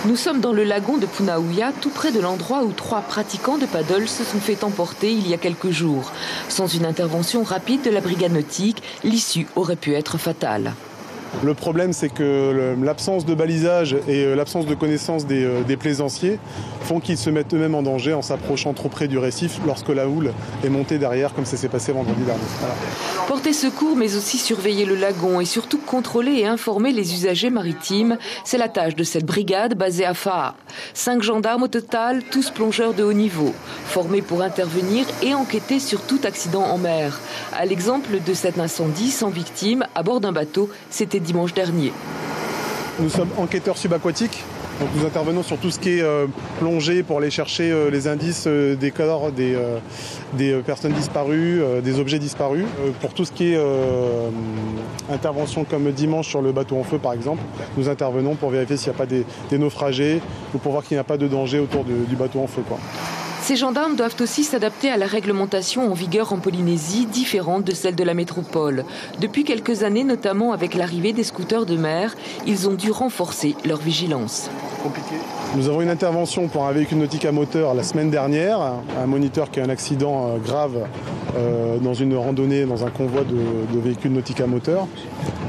Nous sommes dans le lagon de Punaouia, tout près de l'endroit où 3 pratiquants de paddle se sont fait emporter il y a quelques jours. Sans une intervention rapide de la brigade nautique, l'issue aurait pu être fatale. Le problème, c'est que l'absence de balisage et l'absence de connaissance des plaisanciers font qu'ils se mettent eux-mêmes en danger en s'approchant trop près du récif lorsque la houle est montée derrière, comme ça s'est passé vendredi dernier. Voilà. Porter secours, mais aussi surveiller le lagon et surtout contrôler et informer les usagers maritimes, c'est la tâche de cette brigade basée à Faa. 5 gendarmes au total, tous plongeurs de haut niveau, formés pour intervenir et enquêter sur tout accident en mer. À l'exemple de cet incendie sans victime à bord d'un bateau, c'était dimanche dernier. Nous sommes enquêteurs subaquatiques. Donc nous intervenons sur tout ce qui est plongée pour aller chercher les indices des corps, des personnes disparues, des objets disparus. Pour tout ce qui est intervention comme dimanche sur le bateau en feu par exemple, nous intervenons pour vérifier s'il n'y a pas des naufragés ou pour voir qu'il n'y a pas de danger autour du bateau en feu, quoi. Ces gendarmes doivent aussi s'adapter à la réglementation en vigueur en Polynésie, différente de celle de la métropole. Depuis quelques années, notamment avec l'arrivée des scooters de mer, ils ont dû renforcer leur vigilance. Nous avons une intervention pour un véhicule nautique à moteur la semaine dernière, un moniteur qui a eu un accident grave dans une randonnée, dans un convoi de véhicules nautiques à moteur.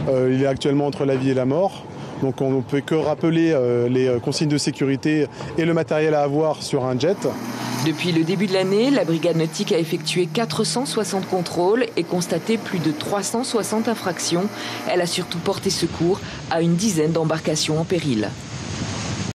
Il est actuellement entre la vie et la mort. Donc on ne peut que rappeler les consignes de sécurité et le matériel à avoir sur un jet. Depuis le début de l'année, la brigade nautique a effectué 460 contrôles et constaté plus de 360 infractions. Elle a surtout porté secours à une dizaine d'embarcations en péril.